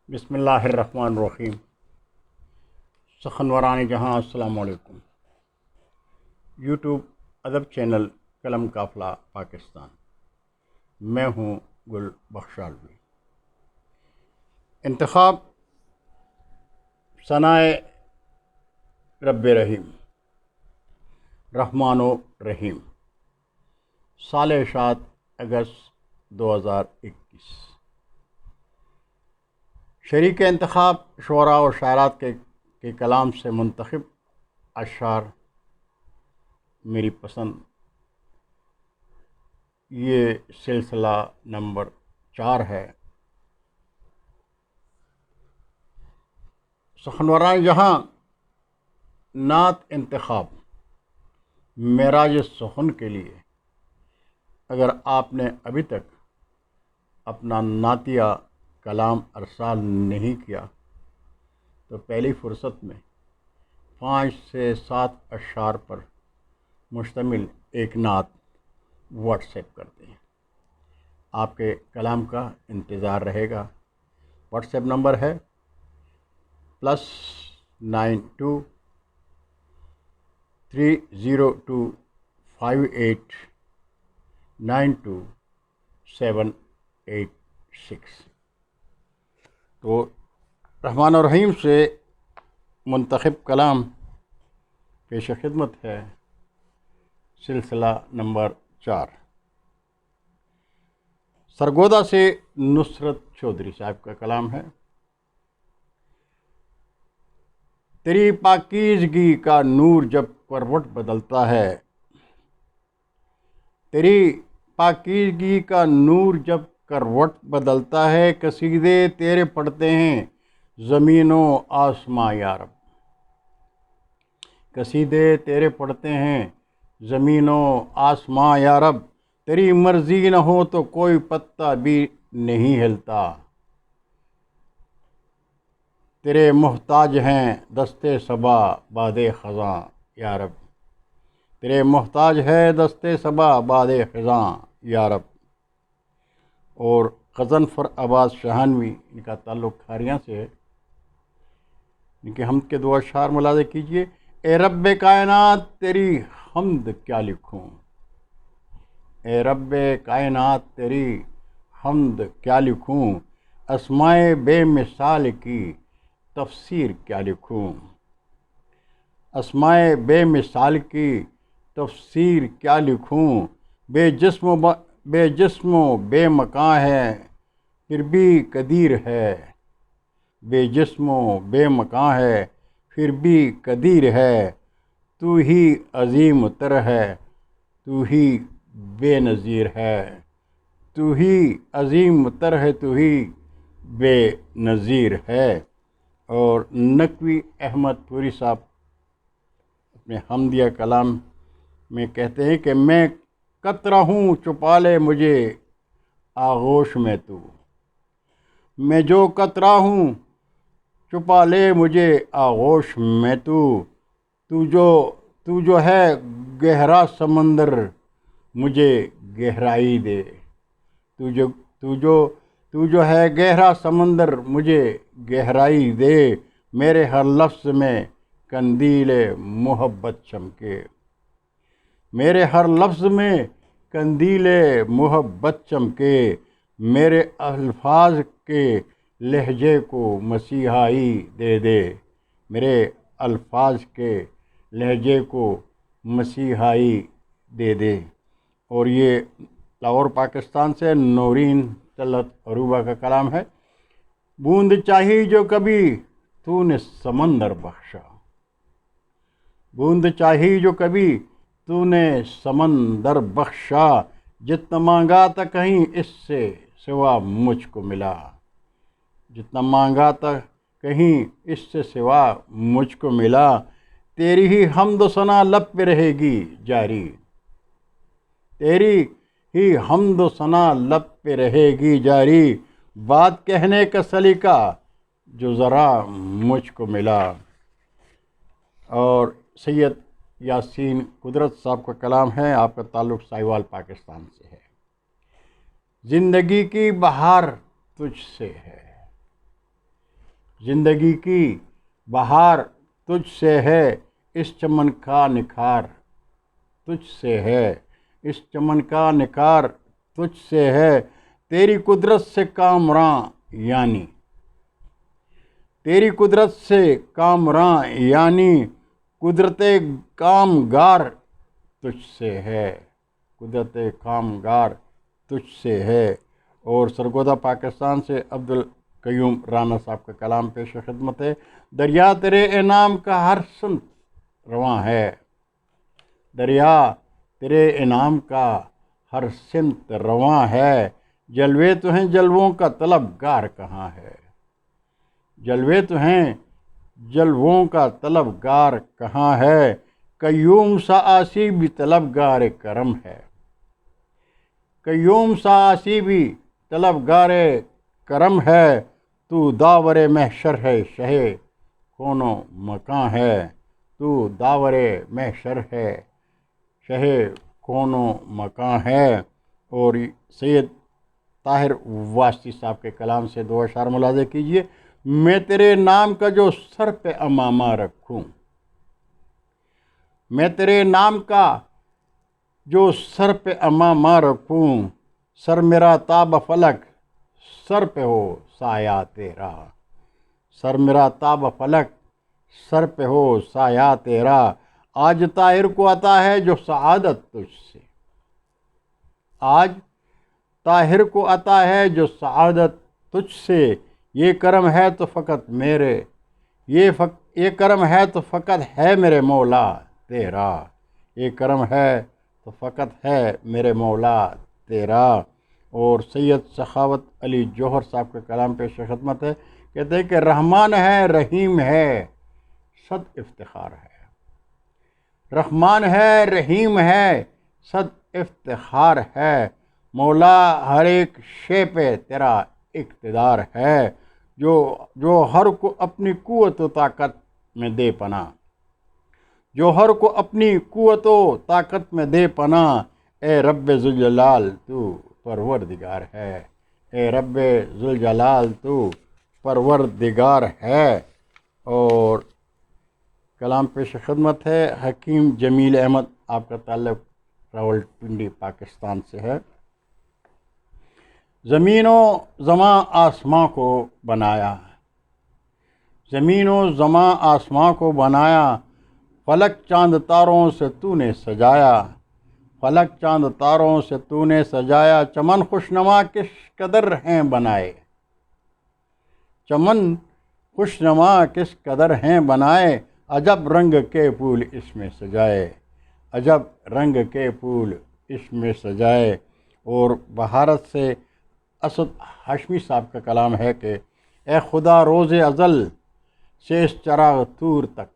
بسم اللہ الرحمن الرحیم۔ سخنوران جہاں السلام علیکم۔ یوٹیوب ادب چینل قلم قافلہ پاکستان، میں ہوں گل بخشالوی۔ انتخاب ثنائے رب رحیم، رحمان و رحیم، سال اشاعت اگست 2021۔ شریک انتخاب شعراء و شاعرات کے کلام سے منتخب اشعار میری پسند، یہ سلسلہ نمبر 4 ہے۔ سخنوران جہاں نعت انتخاب معراج سخن کے لیے اگر آپ نے ابھی تک اپنا نعتیہ کلام ارسال نہیں کیا تو پہلی فرصت میں 5 سے 7 اشعار پر مشتمل ایک نعت واٹس ایپ کر دیں۔ آپ کے کلام کا انتظار رہے گا۔ واٹس ایپ نمبر ہے +92 302 58 92 786۔ تو رحمان الرحیم سے منتخب کلام پیش خدمت ہے، سلسلہ نمبر 4۔ سرگودا سے نصرت چودھری صاحب کا کلام ہے۔ تیری پاکیزگی کا نور جب کروٹ بدلتا ہے، تیری پاکیزگی کا نور جب کروٹ بدلتا ہے، قصیدے تیرے پڑھتے ہیں زمین و آسماں یا رب، قصیدے تیرے پڑھتے ہیں زمین و آسماں یا رب، تیری مرضی نہ ہو تو کوئی پتا بھی نہیں ہلتا، تیرے محتاج ہیں دستے صبا باد خزاں یا رب، تیرے محتاج ہے دستے صبا باد خزاں یا رب۔ اور غضنفر عباس شاہنوی، ان کا تعلق کھاریاں سے ہے، ان کے حمد کے 2 اشعار ملاحظہ کیجئے۔ اے رب کائنات تیری حمد کیا لکھوں، اے رب کائنات تیری حمد کیا لکھوں، اسمائے بے مثال کی تفسیر کیا لکھوں، اسمائے بے مثال کی تفسیر کیا لکھوں، بے جسم و بے مکان ہے پھر بھی قدیر ہے، بے جسم و بے مکان ہے پھر بھی قدیر ہے، تو ہی عظیم تر ہے تو ہی بے نظیر ہے، تو ہی عظیم تر ہے تو ہی بے نظیر ہے۔ اور نقوی احمد پوری صاحب اپنے حمدیہ کلام میں کہتے ہیں کہ میں قطرہ ہوں چھپا لے مجھے آغوش میں تو، میں جو قطرہ ہوں چھپا لے مجھے آغوش میں تو، تو جو ہے گہرا سمندر مجھے گہرائی دے، تو جو ہے گہرا سمندر مجھے گہرائی دے، میرے ہر لفظ میں قندیل محبت چمکے، میرے ہر لفظ میں قندیل محبت چمکے، میرے الفاظ کے لہجے کو مسیحائی دے دے، میرے الفاظ کے لہجے کو مسیحائی دے دے۔ اور یہ لاہور پاکستان سے نورین طلعت عروبہ کا کلام ہے۔ بوند چاہی جو کبھی تو نے سمندر بخشا، بوند چاہی جو کبھی تو نے سمندر بخشا، جتنا مانگا تھا کہیں اس سے سوا مجھ کو ملا، جتنا مانگا تھا کہیں اس سے سوا مجھ کو ملا، تیری ہی حمد و ثنا لب پہ رہے گی جاری، تیری ہی حمد و ثنا لب پہ رہے گی جاری، بات کہنے کا سلیقہ جو ذرا مجھ کو ملا۔ اور سید یاسین قدرت صاحب کا کلام ہے، آپ کا تعلق ساہیوال پاکستان سے ہے۔ زندگی کی بہار تجھ سے ہے، زندگی کی بہار تجھ سے ہے، اس چمن کا نکھار تجھ سے ہے، اس چمن کا نکھار تجھ سے ہے، تیری قدرت سے کامراں یعنی تیری قدرت سے کامراں یعنی قدرت کامگار تجھ سے ہے، قدرت کامگار تجھ سے ہے۔ اور سرگودا پاکستان سے عبدالقیوم رانا صاحب کا کلام پیش خدمت ہے۔ دریا تیرے انعام کا ہر سمت رواں ہے، دریا تیرے انعام کا ہر سمت رواں ہے، جلوے تو ہیں جلووں کا طلبگار کہاں ہے، جلوے تو ہیں جلووں کا طلبگار کہاں ہے، قیوم سا آسی بھی طلبگار کرم ہے، قیوم سا آسی بھی طلبگار کرم ہے، تو داور محشر ہے شہ کون و مکاں ہے، تو داور محشر ہے شہ کون و مکاں ہے۔ اور سید طاہر واسطی صاحب کے کلام سے دو اشعار ملاحظہ کیجئے۔ میں تیرے نام کا جو سر پہ امامہ رکھوں، میں تیرے نام کا جو سر پہ امامہ رکھوں، سر میرا تاب فلک سر پہ ہو سایہ تیرا، سر میرا تاب فلک سر پہ ہو سایہ تیرا، آج طاہر کو عطا ہے جو سعادت تجھ سے، آج طاہر کو عطا ہے جو سعادت تجھ سے، یہ کرم ہے تو فقط میرے، یہ کرم ہے تو فقط ہے میرے مولا تیرا، یہ کرم ہے تو فقط ہے میرے مولا تیرا۔ اور سید سخاوت علی جوہر صاحب کا کلام پیش خدمت ہے، کہتے ہیں کہ رحمان ہے رحیم ہے صد افتخار ہے، رحمان ہے رحیم ہے صد افتخار ہے، مولا ہر ایک شے پہ تیرا اقتدار ہے، جو ہر کو اپنی قوت و طاقت میں دے پناہ، جو ہر کو اپنی قوت و طاقت میں دے پناہ، اے رب ذوالجلال تو پروردگار ہے، اے رب ذوالجلال تو پروردگار ہے۔ اور کلام پیش خدمت ہے، حکیم جمیل احمد، آپ کا تعلق راولپنڈی پاکستان سے ہے۔ زمین و زماں آسماں کو بنایا، زمین و زماں آسماں کو بنایا، فلک چاند تاروں سے تو نے سجایا، فلک چاند تاروں سے تو نے سجایا، چمن خوشنما کس قدر ہیں بنائے، چمن خوشنما کس قدر ہیں بنائے، عجب رنگ کے پھول اس میں سجائے، عجب رنگ کے پھول اس میں سجائے۔ اور بہارت سے اسد ہاشمی صاحب کا کلام ہے کہ اے خدا روز ازل سے اس چراغ طور تک،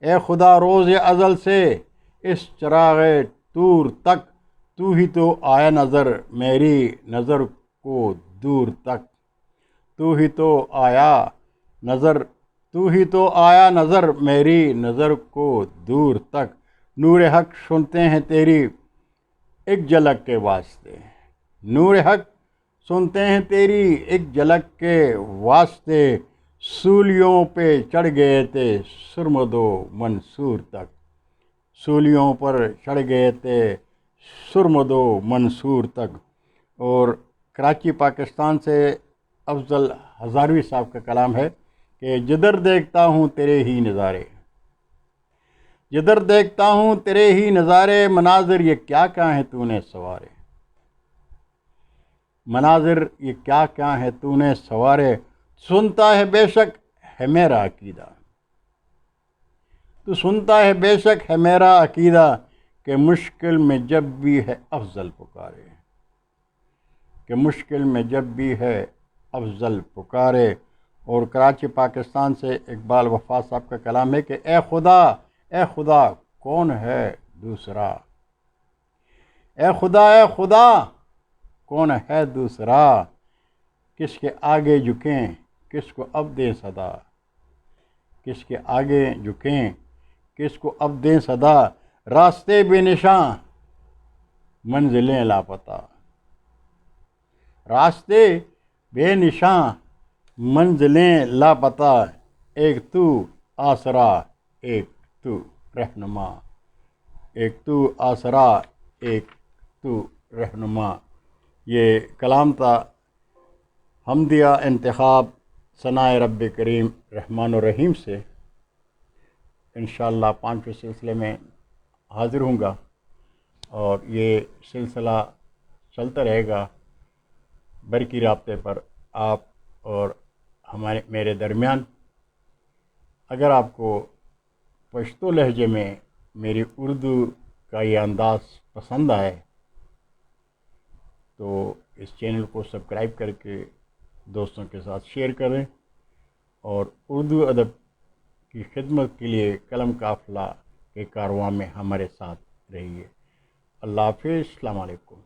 اے خدا روز ازل سے اس چراغ طور تک، تو ہی تو آیا نظر میری نظر کو دور تک، تو ہی تو آیا نظر، تو ہی تو آیا نظر میری نظر کو دور تک، نور حق سنتے ہیں تیری ایک جھلک کے واسطے، نور حق سنتے ہیں تیری ایک جھلک کے واسطے، سولیوں پہ چڑھ گئے تھے سرمد و منصور تک، سولیوں پر چڑھ گئے تھے سرمد و منصور تک۔ اور کراچی پاکستان سے افضل ہزاروی صاحب کا کلام ہے کہ جدھر دیکھتا ہوں تیرے ہی نظارے، جدھر دیکھتا ہوں تیرے ہی نظارے، مناظر یہ کیا کیا ہیں تو نے سوارے، مناظر یہ کیا کیا ہیں تو نے سوارے، سنتا ہے بے شک ہے میرا عقیدہ، تو سنتا ہے بے شک ہے میرا عقیدہ، کہ مشکل میں جب بھی ہے افضل پکارے، کہ مشکل میں جب بھی ہے افضل پکارے۔ اور کراچی پاکستان سے اقبال وفا صاحب کا کلام ہے کہ اے خدا کون ہے دوسرا، اے خدا کون ہے دوسرا، کس کے آگے جھکیں کس کو اب دیں صدا، کس کے آگے جھکیں کس کو اب دیں صدا، راستے بے نشاں منزلیں لاپتہ، راستے بے نشاں منزلیں لاپتہ، ایک تو آسرا، ایک تو رہنما، ایک تو آسرا، ایک تو رہنما۔ یہ کلام تھا حمدیہ انتخاب ثنائے رب کریم رحمان الرحیم سے۔ انشاءاللہ 5ویں سلسلے میں حاضر ہوں گا، اور یہ سلسلہ چلتا رہے گا برقی رابطے پر آپ اور میرے درمیان۔ اگر آپ کو پشتو لہجے میں میری اردو کا یہ انداز پسند آئے تو اس چینل کو سبسکرائب کر کے دوستوں کے ساتھ شیئر کریں، اور اردو ادب کی خدمت کے لیے قلم قافلہ کے کارواں میں ہمارے ساتھ رہیے۔ اللہ حافظ، السلام علیکم۔